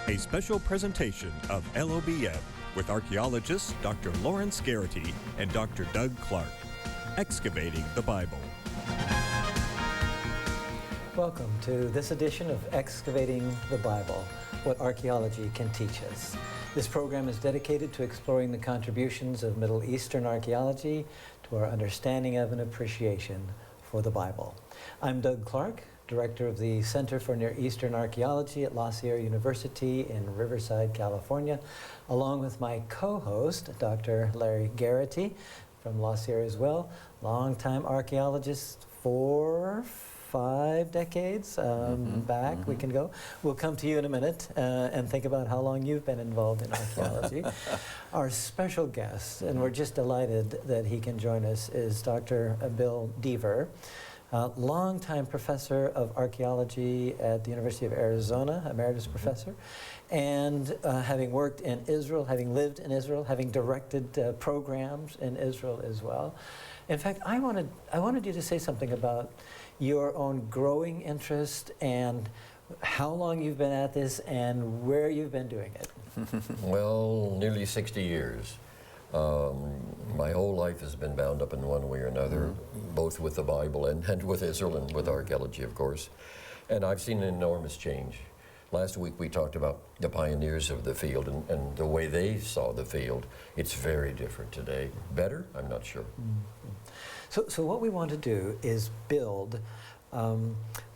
A special presentation of LLBN with archaeologists Dr. Lawrence Garrity and Dr. Doug Clark. Excavating the Bible. Welcome to this edition of Excavating the Bible, what archaeology can teach us. This program is dedicated to exploring the contributions of Middle Eastern archaeology to our understanding of and appreciation for the Bible. I'm Doug Clark, Director of the Center for Near Eastern Archaeology at La Sierra University in Riverside, California, along with my co-host, Dr. Larry Garrity from La Sierra as well, longtime archaeologist, 4-5 decades back. We can go. We'll come to you in a minute and think about how long you've been involved in archaeology. Our special guest, and we're just delighted that he can join us, is Dr. Bill Dever, longtime professor of archaeology at the University of Arizona, emeritus professor, and having worked in Israel, having lived in Israel, having directed programs in Israel as well. In fact, I wanted you to say something about your own growing interest and how long you've been at this and where you've been doing it. Well, nearly 60 years. My whole life has been bound up in one way or another, both with the Bible and with Israel and with archaeology, of course. And I've seen an enormous change. Last week we talked about the pioneers of the field and the way they saw the field. It's very different today. Better? I'm not sure. So what we want to do is build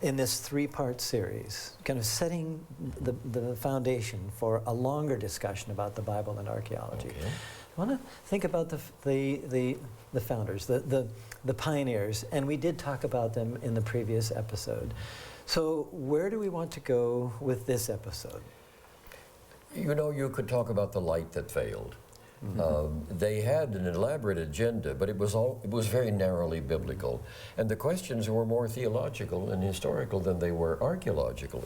in this three-part series, kind of setting the foundation for a longer discussion about the Bible and archaeology. Okay. I want to think about the founders, the pioneers, and we did talk about them in the previous episode. So where do we want to go with this episode? You know, you could talk about the light that failed. They had an elaborate agenda, but it was very narrowly biblical, and the questions were more theological and historical than they were archaeological.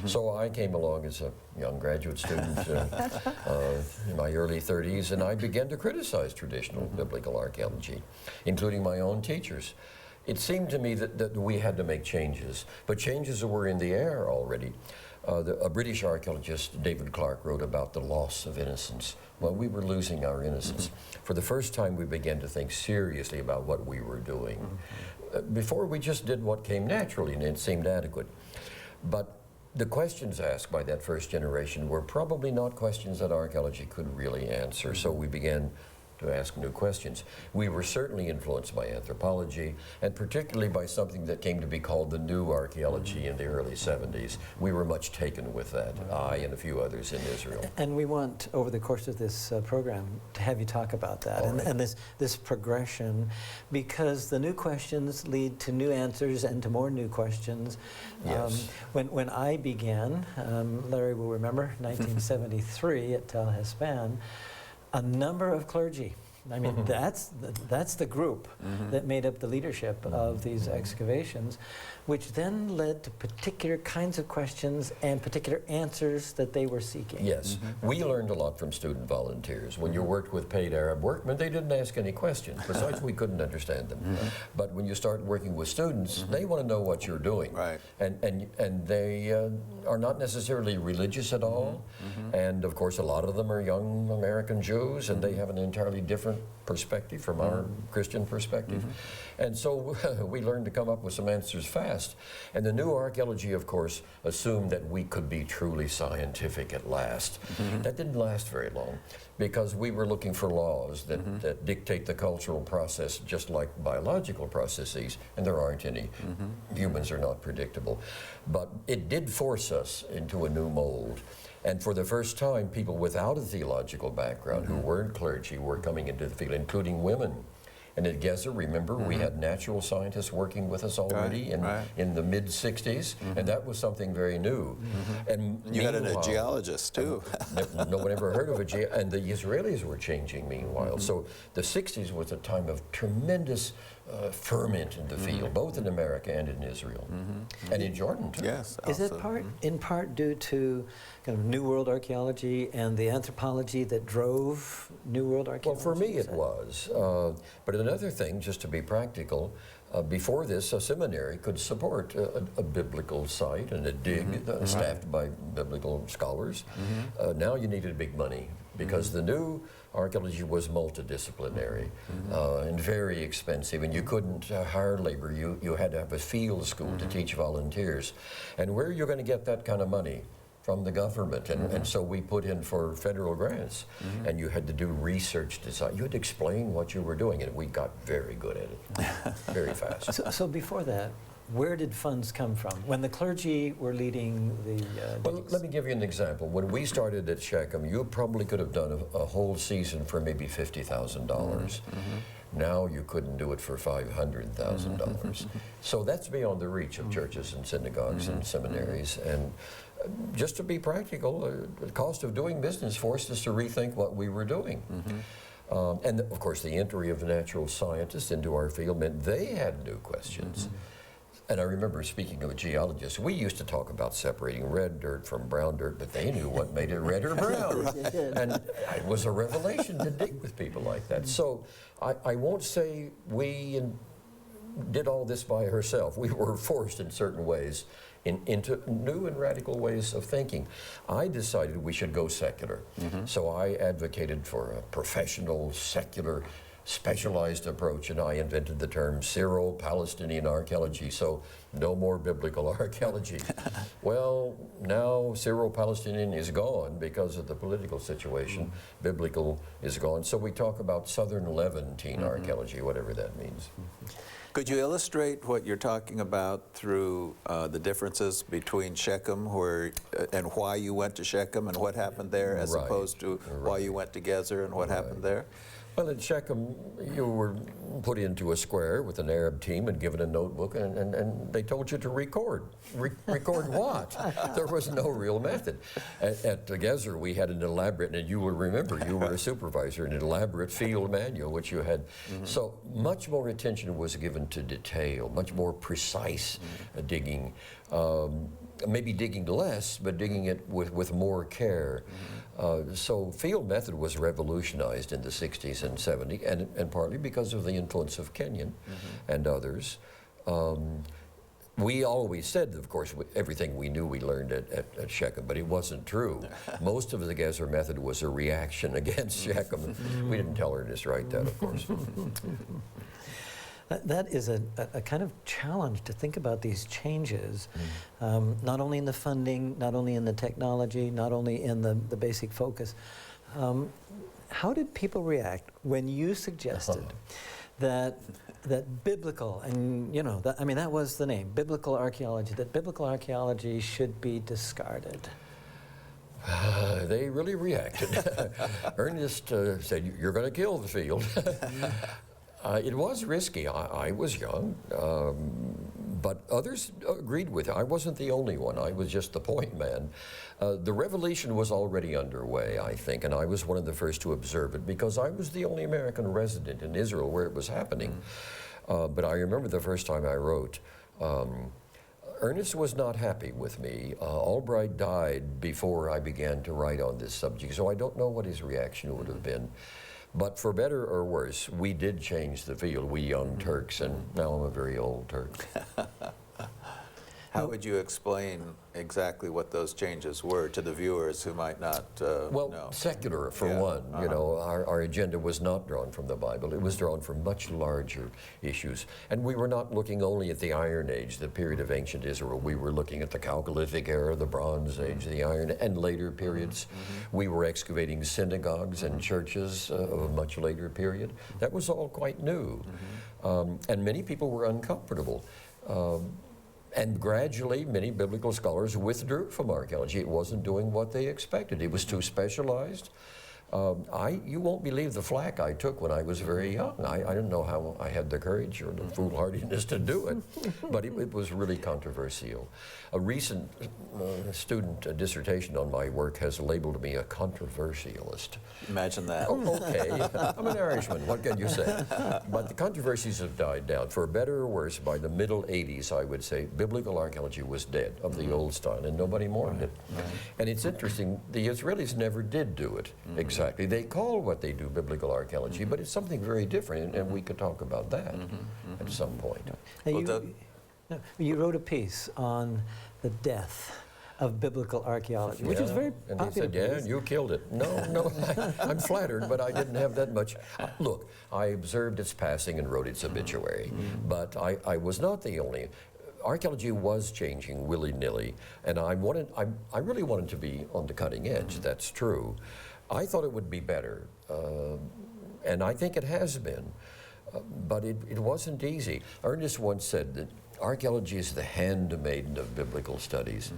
So I came along as a young graduate student in my early 30s, and I began to criticize traditional biblical archaeology, including my own teachers. It seemed to me that we had to make changes, but changes were in the air already. A British archaeologist, David Clark, wrote about the loss of innocence. Well, we were losing our innocence. For the first time, we began to think seriously about what we were doing. Before, we just did what came naturally, and it seemed adequate. But the questions asked by that first generation were probably not questions that archaeology could really answer, so we began to ask new questions. We were certainly influenced by anthropology, and particularly by something that came to be called the new archaeology in the early 70s. We were much taken with that, I and a few others in Israel. And we want, over the course of this program, to have you talk about that and this progression, because the new questions lead to new answers and to more new questions. Yes. When I began, Larry will remember, 1973 at Tel Haspan, a number of clergy. I mean, that's the group that made up the leadership of these excavations, which then led to particular kinds of questions and particular answers that they were seeking. Yes, we learned a lot from student volunteers. When you worked with paid Arab workmen, they didn't ask any questions. Besides, we couldn't understand them. But when you start working with students, they want to know what you're doing. Right. And they are not necessarily religious at all. And of course, a lot of them are young American Jews, and they have an entirely different perspective from our Christian perspective. And so we learned to come up with some answers fast. And the new archaeology, of course, assumed that we could be truly scientific at last. That didn't last very long, because we were looking for laws that dictate the cultural process just like biological processes, and there aren't any. Humans are not predictable. But it did force us into a new mold. And for the first time, people without a theological background who weren't clergy were coming into the field, including women. And at Gezer, remember, we had natural scientists working with us already in the mid-60s, and that was something very new. And you had a geologist, too. No one ever heard of a geologist, and the Israelis were changing meanwhile. So the 60s was a time of tremendous ferment in the field, both in America and in Israel, and in Jordan, too. Yes. Is it in part due to kind of New World archaeology and the anthropology that drove New World archaeology? Well, for me it was. But another thing, just to be practical, Before this, a seminary could support a biblical site and a dig staffed by biblical scholars. Now you needed big money because the new archaeology was multidisciplinary and very expensive, and you couldn't hire labor. You had to have a field school to teach volunteers. And where are you going to get that kind of money? From the government, and so we put in for federal grants, and you had to do research design. You had to explain what you were doing, and we got very good at it, very fast. So before that, where did funds come from? When the clergy were leading the Well, let me give you an example. When we started at Shechem, you probably could have done a whole season for maybe $50,000. Now you couldn't do it for $500,000. So that's beyond the reach of churches and synagogues and seminaries. And just to be practical, the cost of doing business forced us to rethink what we were doing. And of course, the entry of natural scientists into our field meant they had new questions. And I remember speaking of geologists, we used to talk about separating red dirt from brown dirt, but they knew what made it red or brown. And it was a revelation to dig with people like that. So I won't say we did all this by ourselves. We were forced in certain ways into new and radical ways of thinking. I decided we should go secular. So I advocated for a professional, secular, specialized approach, and I invented the term Syro-Palestinian archaeology, so no more biblical archaeology. Well, now Syro-Palestinian is gone because of the political situation. Biblical is gone, so we talk about Southern Levantine archaeology, whatever that means. Could you illustrate what you're talking about through the differences between Shechem and why you went to Shechem and what happened there, as opposed to why you went to Gezer and what happened there? Well, at Shechem, you were put into a square with an Arab team and given a notebook, and they told you to record. Record what? There was no real method. At Gezer, we had an elaborate, and you will remember, you were a supervisor, an elaborate field manual, which you had. So much more attention was given to detail, much more precise digging. Maybe digging less, but digging it with more care. So field method was revolutionized in the 60s and 70s, and partly because of the influence of Kenyon and others. We always said, of course, everything we knew we learned at Shechem, but it wasn't true. Most of the Gezer method was a reaction against Shechem. We didn't tell her to write that, of course. That is a kind of challenge to think about these changes, not only in the funding, not only in the technology, not only in the basic focus. How did people react when you suggested that biblical, and you know, I mean, that was the name, biblical archaeology, that biblical archaeology should be discarded? They really reacted. Ernest said, "You're going to kill the field." It was risky. I was young, but others agreed with it. I wasn't the only one. I was just the point man. The revolution was already underway, I think, and I was one of the first to observe it because I was the only American resident in Israel where it was happening. But I remember the first time I wrote, Ernest was not happy with me. Albright died before I began to write on this subject, so I don't know what his reaction would have been. But for better or worse, we did change the field, we young Turks, and now I'm a very old Turk. How would you explain exactly what those changes were to the viewers who might not well, know? Secular, for one. You know, our agenda was not drawn from the Bible. It was drawn from much larger issues. And we were not looking only at the Iron Age, the period of ancient Israel. We were looking at the Chalcolithic era, the Bronze Age, the Iron, and later periods. We were excavating synagogues and churches of a much later period. That was all quite new. And many people were uncomfortable. And gradually, many biblical scholars withdrew from archaeology. It wasn't doing what they expected. It was too specialized. You won't believe the flack I took when I was very young. I didn't know how I had the courage or the foolhardiness to do it, but it was really controversial. A recent student dissertation on my work has labeled me a controversialist. Imagine that. Oh, okay, I'm an Irishman, what can you say? But the controversies have died down. For better or worse, by the middle 80s, I would say, biblical archaeology was dead of the old style, and nobody mourned it. And it's interesting, the Israelis never did do it exactly Exactly. They call what they do biblical archaeology, but it's something very different, and we could talk about that at some point. Now, you wrote a piece on the death of biblical archaeology, which is very and popular. they said, yeah, you killed it. No, I'm flattered, but I didn't have that much. Look, I observed its passing and wrote its obituary, but I was not the only. Archaeology was changing willy-nilly, and I really wanted to be on the cutting edge, that's true. I thought it would be better, and I think it has been, but it wasn't easy. Ernest once said that archaeology is the handmaiden of biblical studies.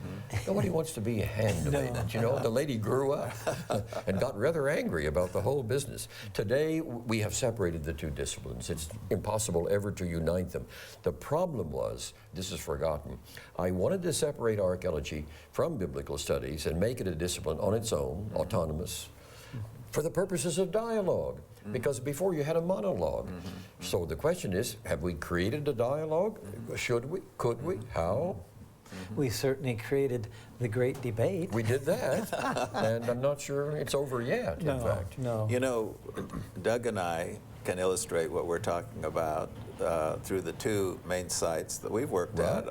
Nobody wants to be a handmaiden. No. You know, the lady grew up and got rather angry about the whole business. Today, we have separated the two disciplines. It's impossible ever to unite them. The problem was, this is forgotten, I wanted to separate archaeology from biblical studies and make it a discipline on its own, autonomous, for the purposes of dialogue. Because before you had a monologue. So the question is, have we created a dialogue? Should we? Could we? How? We certainly created the great debate. We did that, and I'm not sure it's over yet, in fact. No. You know, Doug and I can illustrate what we're talking about through the two main sites that we've worked at.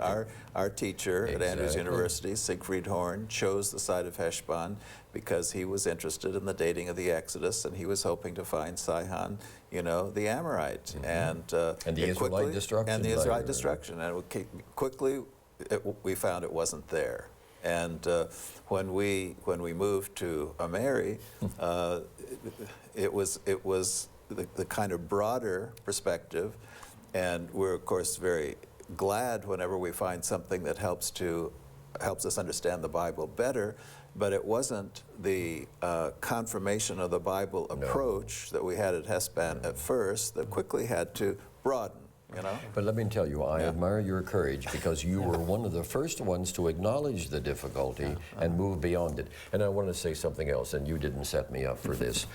Our teacher at Andrews University, Siegfried Horn, chose the site of Heshbon because he was interested in the dating of the Exodus, and he was hoping to find Sihon, you know, the Amorite, and the Israelite destruction. And the Israelite destruction, and quickly we found it wasn't there. And when we moved to Ameri, it was the kind of broader perspective, and we're of course very glad whenever we find something that helps us understand the Bible better, but it wasn't the confirmation of the Bible approach that we had at Heshbon at first that quickly had to broaden. You know? But let me tell you, I admire your courage, because you were one of the first ones to acknowledge the difficulty and move beyond it. And I want to say something else, and you didn't set me up for this.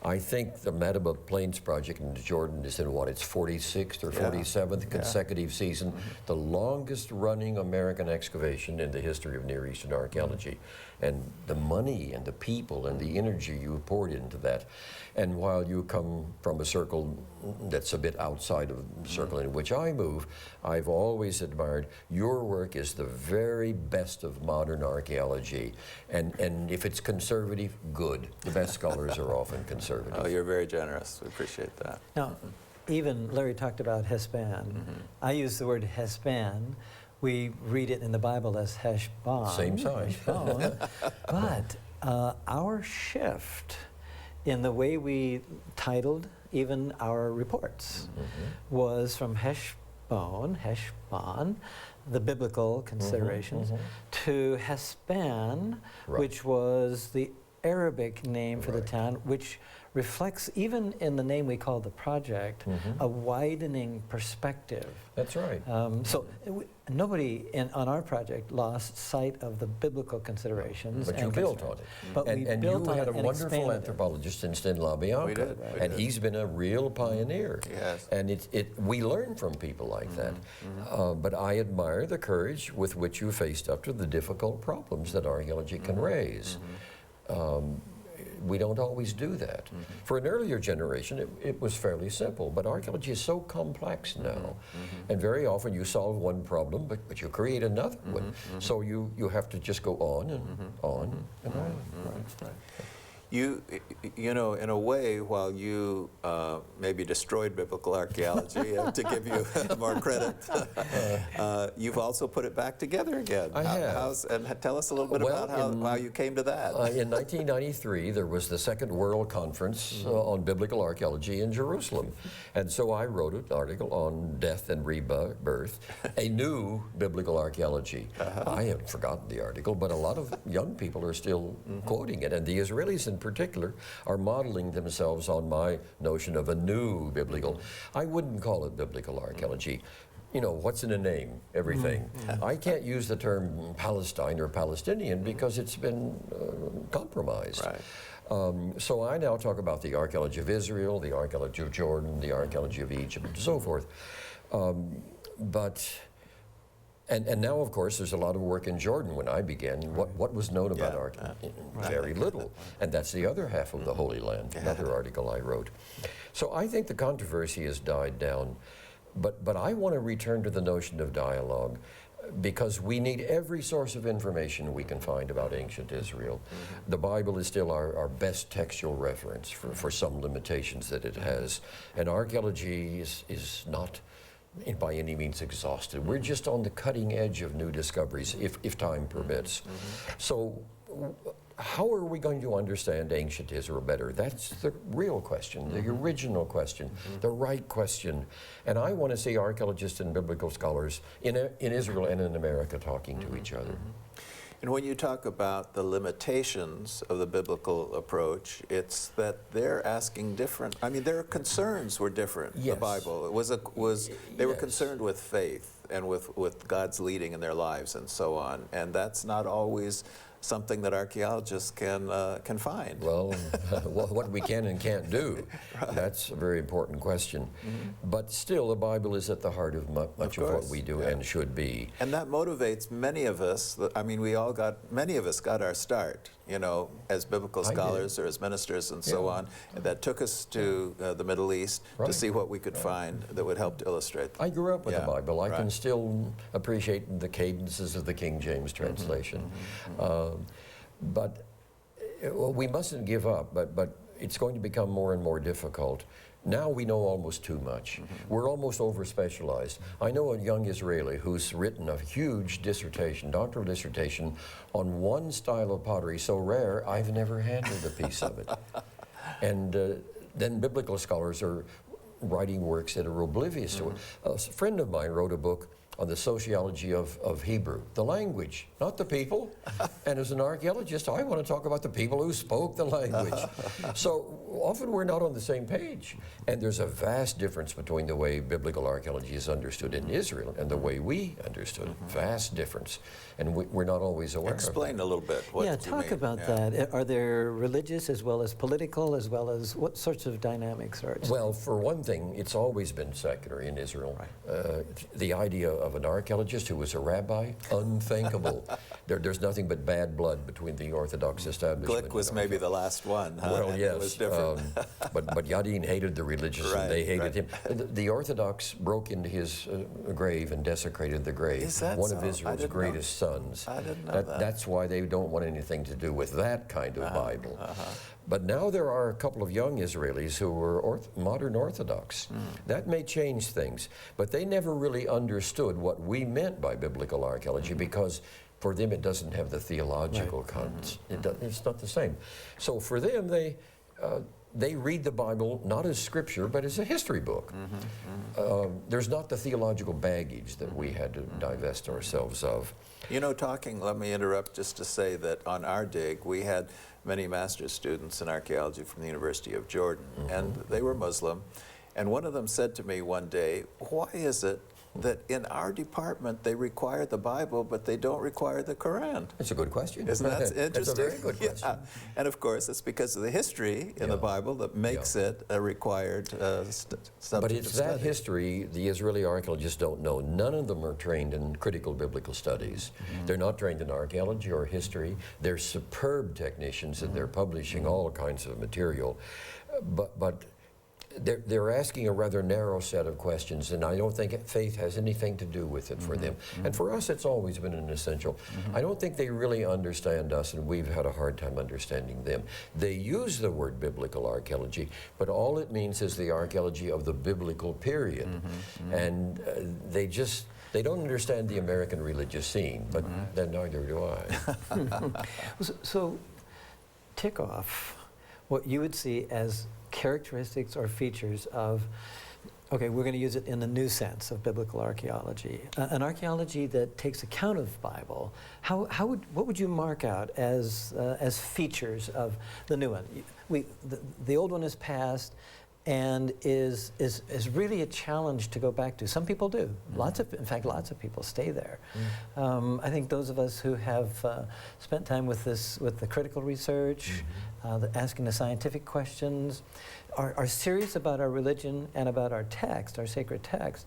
I think the Madaba Plains project in Jordan is in its 46th or 47th consecutive season, the longest running American excavation in the history of Near Eastern archaeology. And the money and the people and the energy you poured into that. And while you come from a circle that's a bit outside of the circle in which I move, I've always admired your work is the very best of modern archaeology. And if it's conservative, good. The best scholars are often conservative. Oh, you're very generous. We appreciate that. Now, even Larry talked about Heshbon. I use the word Heshbon. We read it in the Bible as Heshbon. Same sign. But our shift in the way we titled even our reports was from Heshbon, the biblical considerations, to Heshbon, which was the Arabic name for the town, which reflects, even in the name we call the project, a widening perspective. That's right. So nobody on our project lost sight of the biblical considerations. But you built on it. But and you had a wonderful anthropologist in Sten LaBianca. We did. And he's been a real pioneer. Yes. And we learn from people like that. But I admire the courage with which you faced up to the difficult problems that archaeology can raise. We don't always do that. For an earlier generation, it was fairly simple, but archaeology is so complex now. And very often you solve one problem, but you create another one. So you have to just go on and on and on. Right. You know, in a way, while you maybe destroyed biblical archaeology, to give you more credit, you've also put it back together again. I have. And tell us a little bit about how you came to that. In 1993, there was the Second World Conference on Biblical Archaeology in Jerusalem. And so I wrote an article on death and rebirth, a new biblical archaeology. I haven't forgotten the article, but a lot of young people are still quoting it. And the Israelis in particular are modeling themselves on my notion of a new biblical. I wouldn't call it biblical archaeology. You know, what's in a name? Everything. I can't use the term Palestine or Palestinian because it's been compromised. Right. So I now talk about the archaeology of Israel, the archaeology of Jordan, the archaeology of Egypt, and so forth. But And now, of course, there's a lot of work in Jordan. When I began, what was known about archaeology? Very little. And that's the other half of the Holy Land, another article I wrote. So I think the controversy has died down. But I want to return to the notion of dialogue, because we need every source of information we can find about ancient Israel. The Bible is still our best textual reference for some limitations that it has. And archaeology is not by any means exhausted. We're just on the cutting edge of new discoveries, if time permits. So how are we going to understand ancient Israel better? That's the real question, the original question, the right question. And I want to see archaeologists and biblical scholars in Israel and in America talking to each other. And when you talk about the limitations of the biblical approach, it's that they're asking different, I mean, their concerns were different. Yes. The Bible, they were concerned with faith and with God's leading in their lives and so on. And that's not always something that archaeologists can find. Well, what we can and can't do, that's a very important question. But still, the Bible is at the heart of much of what we do and should be. And that motivates many of us. I mean, many of us got our start, you know, as biblical scholars or as ministers and so on. And that took us to the Middle East to see what we could find that would help to illustrate. I grew up with the Bible. I can still appreciate the cadences of the King James translation. But we mustn't give up, but it's going to become more and more difficult. Now we know almost too much. We're almost over-specialized. I know a young Israeli who's written a huge dissertation, doctoral dissertation, on one style of pottery so rare I've never handled a piece of it. And then biblical scholars are writing works that are oblivious to it. A friend of mine wrote a book on the sociology of Hebrew, the language, not the people. And as an archaeologist, I want to talk about the people who spoke the language. So often we're not on the same page. And there's a vast difference between the way biblical archaeology is understood in Israel and the way we understood it. Vast difference. And we're not always aware of it. Explain a little bit what you mean. Talk about that. Are there religious as well as political, as well as what sorts of dynamics are at? Well, for one thing, it's always been secular in Israel. The idea of an archaeologist who was a rabbi, unthinkable. There's nothing but bad blood between the Orthodox establishment. Glick was maybe the last one. Well, yes. It was different. But Yadin hated the religious and they hated him. The Orthodox broke into his grave and desecrated the grave. Is that one so? of Israel's greatest sons. I didn't know that. That's why they don't want anything to do with that kind of Bible. But now there are a couple of young Israelis who are modern Orthodox. That may change things, but they never really understood what we meant by biblical archaeology because for them it doesn't have the theological content. It's not the same. So for them, they read the Bible not as scripture, but as a history book. There's not the theological baggage that we had to divest ourselves of. You know, let me interrupt just to say that on our dig, we had many master's students in archaeology from the University of Jordan, and they were Muslim. And one of them said to me one day, why is it that in our department they require the Bible, but they don't require the Quran? That's a good question. Isn't that interesting? That's a very good question. And of course, it's because of the history in the Bible that makes it a required subject But it's of that study. history the Israeli archaeologists don't know. None of them are trained in critical biblical studies. They're not trained in archaeology or history. They're superb technicians and they're publishing all kinds of material. But they're asking a rather narrow set of questions, and I don't think faith has anything to do with it for them. And for us, it's always been an essential. I don't think they really understand us, and we've had a hard time understanding them. They use the word biblical archaeology, but all it means is the archaeology of the biblical period. And they don't understand the American religious scene, but then neither do I. So tick off what you would see as characteristics or features of, okay, we're going to use it in the new sense of biblical archaeology, an archaeology that takes account of Bible. What would you mark out as features of the new one? The old one is past and is really a challenge to go back to. Some people do. In fact, lots of people stay there. I think those of us who have spent time with the critical research, asking the scientific questions, are serious about our religion and about our text, our sacred text.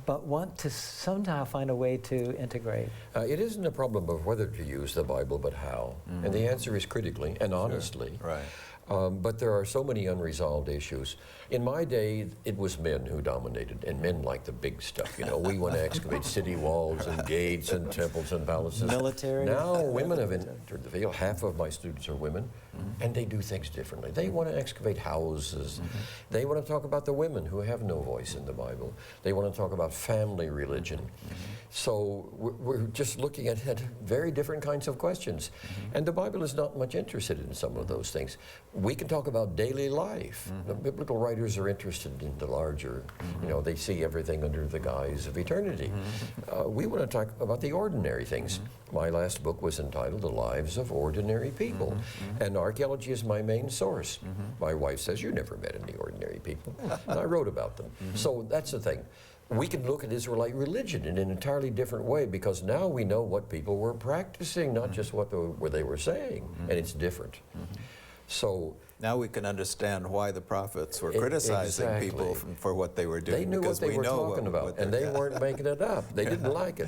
but want to somehow find a way to integrate. It isn't a problem of whether to use the Bible, but how. And the answer is critically and honestly. Right. But there are so many unresolved issues. In my day, it was men who dominated, and men like the big stuff. You know, we want to excavate city walls and gates and temples and palaces. Military. Now women have entered the field. Half of my students are women, and they do things differently. They want to excavate houses. They want to talk about the women who have no voice in the Bible. They want to talk about family religion. So we're just looking at very different kinds of questions. And the Bible is not much interested in some of those things. We can talk about daily life. The biblical writers are interested in the larger, you know, they see everything under the guise of eternity. We want to talk about the ordinary things. My last book was entitled The Lives of Ordinary People. And archaeology is my main source. My wife says, you never met any ordinary people. And I wrote about them. So that's the thing. We can look at Israelite religion in an entirely different way because now we know what people were practicing, not just what they were saying, and it's different. So now we can understand why the prophets were criticizing people for what they were doing. They knew what they were talking about, and they weren't making it up. They didn't like it.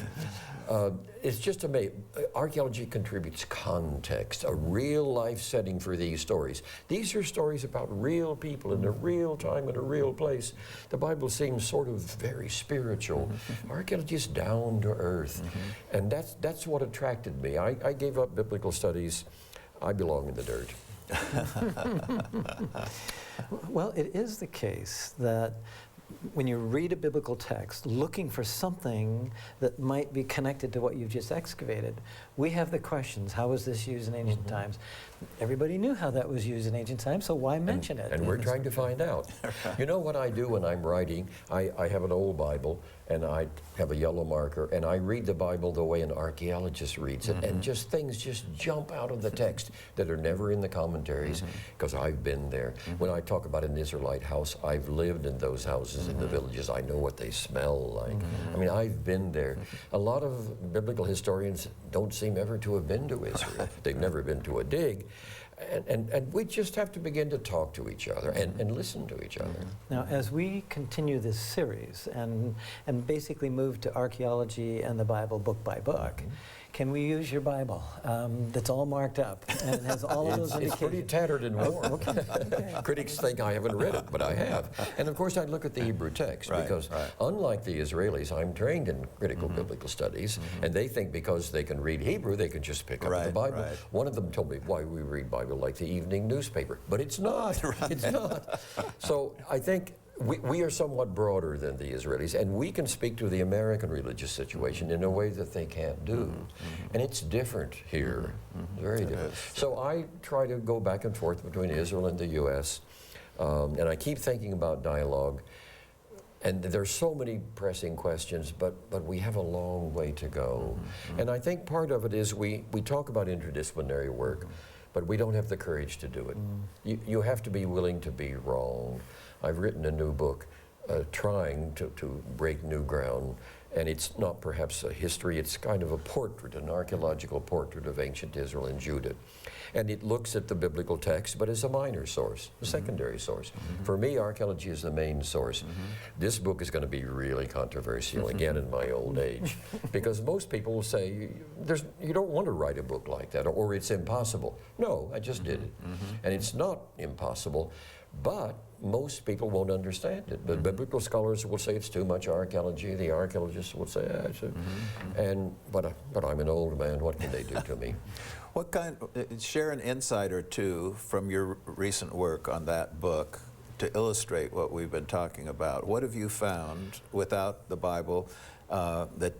It's just amazing. Archaeology contributes context, a real life setting for these stories. These are stories about real people in a real time in a real place. The Bible seems sort of very spiritual. Archaeology is down to earth, and that's what attracted me. I gave up biblical studies. I belong in the dirt. Well, it is the case that when you read a biblical text, looking for something that might be connected to what you've just excavated, we have the questions. How was this used in ancient times? Everybody knew how that was used in ancient times, so why mention it? And we're trying to find out. You know what I do when I'm writing? I have an old Bible, and I have a yellow marker, and I read the Bible the way an archaeologist reads it, and just things just jump out of the text that are never in the commentaries, because I've been there. When I talk about an Israelite house, I've lived in those houses in the villages. I know what they smell like. I mean, I've been there. A lot of biblical historians don't seem ever to have been to Israel. They've never been to a dig. And we just have to begin to talk to each other and listen to each other. Now, as we continue this series and basically move to archaeology and the Bible book by book, can we use your Bible that's all marked up and it has all of those indications? It's pretty tattered and worn. Critics think I haven't read it, but I have. And of course, I look at the Hebrew text because unlike the Israelis, I'm trained in critical biblical studies, and they think because they can read Hebrew, they can just pick up the Bible. One of them told me why we read Bible like the evening newspaper, but it's not. It's not. So I think we are somewhat broader than the Israelis, and we can speak to the American religious situation in a way that they can't do. And it's different here, very different. So I try to go back and forth between Israel and the U.S., and I keep thinking about dialogue. And there's so many pressing questions, but we have a long way to go. And I think part of it is we talk about interdisciplinary work, but we don't have the courage to do it. You have to be willing to be wrong. I've written a new book trying to break new ground, and it's not perhaps a history, it's kind of a portrait, an archaeological portrait of ancient Israel and Judah. And it looks at the biblical text, but as a minor source, a secondary source. For me, archaeology is the main source. This book is going to be really controversial, again, in my old age, because most people will say, you don't want to write a book like that, or it's impossible. No, I just did it. And it's not impossible, but most people won't understand it. The biblical scholars will say it's too much archaeology. The archaeologists will say, but I'm an old man. What can they do to me? What kind? Share an insight or two from your recent work on that book to illustrate what we've been talking about. What have you found without the Bible that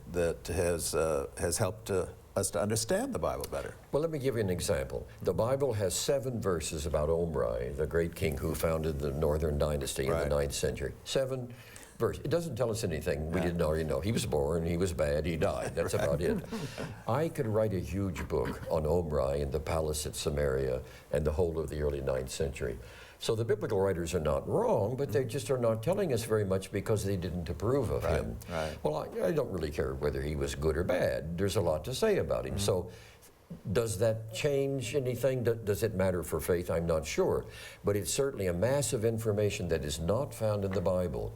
has helped us to understand the Bible better? Well, let me give you an example. The Bible has 7 verses about Omri, the great king who founded the northern dynasty in the 9th century. 7 verses. It doesn't tell us anything we didn't already know. He was born, he was bad, he died. That's about it. I could write a huge book on Omri and the palace at Samaria and the whole of the early 9th century. So the biblical writers are not wrong, but they just are not telling us very much because they didn't approve of him. Well, I don't really care whether he was good or bad. There's a lot to say about him. So does that change anything? Does it matter for faith? I'm not sure. But it's certainly a mass of information that is not found in the Bible.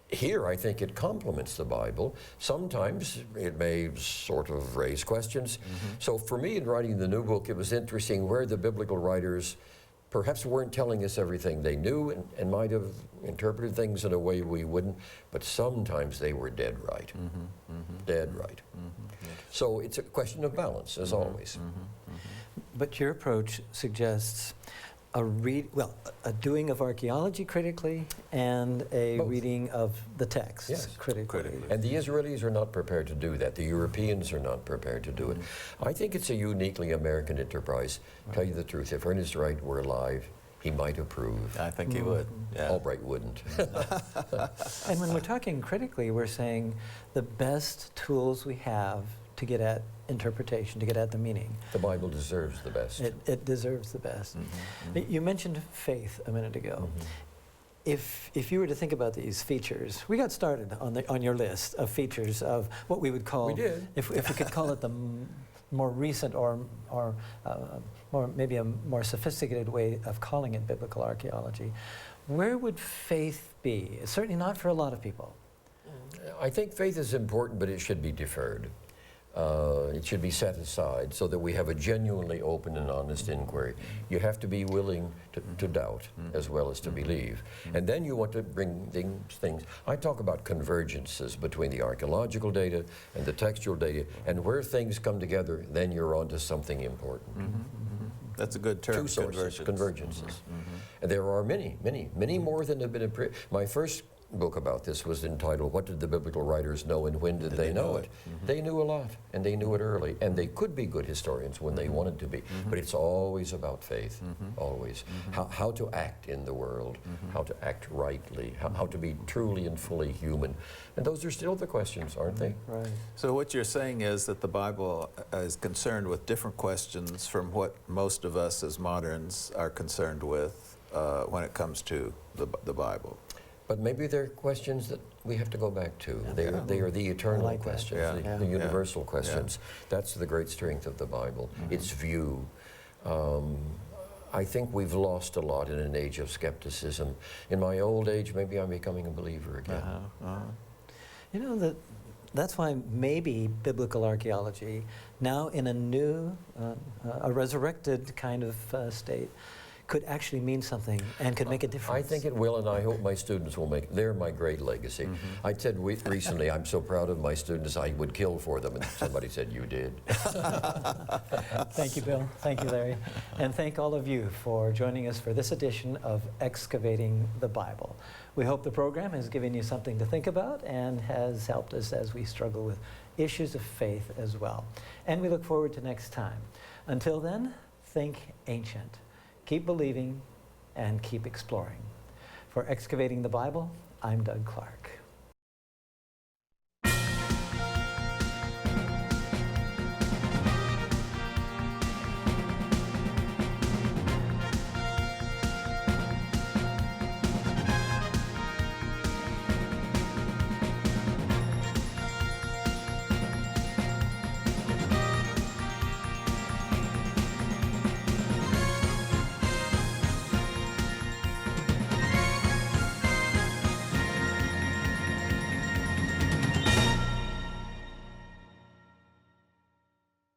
here, I think it complements the Bible. Sometimes it may sort of raise questions. So for me, in writing the new book, it was interesting where the biblical writers perhaps weren't telling us everything they knew and might have interpreted things in a way we wouldn't, but sometimes they were dead right. Dead right. So it's a question of balance, as always. But your approach suggests a doing of archaeology critically and a Both. reading of the text Yes. critically. And the Israelis are not prepared to do that. The Europeans are not prepared to do it. I think it's a uniquely American enterprise. Tell you the truth, if Ernest Wright were alive, he might approve. I think he would. Yeah. Albright wouldn't. And when we're talking critically, we're saying the best tools we have to get at interpretation, to get at the meaning. The Bible deserves the best. It deserves the best. You mentioned faith a minute ago. If you were to think about these features, we got started on your list of features of what we would call, We did. if we could call it the more recent or maybe a more sophisticated way of calling it biblical archaeology, where would faith be? Certainly not for a lot of people. I think faith is important, but it should be deferred. It should be set aside so that we have a genuinely open and honest inquiry. You have to be willing to doubt as well as to believe. And then you want to bring things. I talk about convergences between the archaeological data and the textual data, and where things come together, then you're onto something important. That's a good term. Two sources, convergences. And there are many, many, many more than have been. My first book about this was entitled, What Did the Biblical Writers Know and When Did They Know It? They knew a lot, and they knew it early, and they could be good historians when they wanted to be, but it's always about faith, always. How to act in the world, how to act rightly, how to be truly and fully human. And those are still the questions, aren't they? Right. So what you're saying is that the Bible is concerned with different questions from what most of us as moderns are concerned with when it comes to the Bible. But maybe they're questions that we have to go back to. They are the eternal like that. questions, the universal questions. That's the great strength of the Bible, its view. I think we've lost a lot in an age of skepticism. In my old age, maybe I'm becoming a believer again. You know, that's why maybe biblical archaeology, now in a new, a resurrected kind of state, could actually mean something and could make a difference. I think it will, and I hope my students will make it. They're my great legacy. I said recently, I'm so proud of my students, I would kill for them, and somebody said, you did. Thank you, Bill. Thank you, Larry. And thank all of you for joining us for this edition of Excavating the Bible. We hope the program has given you something to think about and has helped us as we struggle with issues of faith as well. And we look forward to next time. Until then, think ancient. Keep believing and keep exploring. For Excavating the Bible, I'm Doug Clark.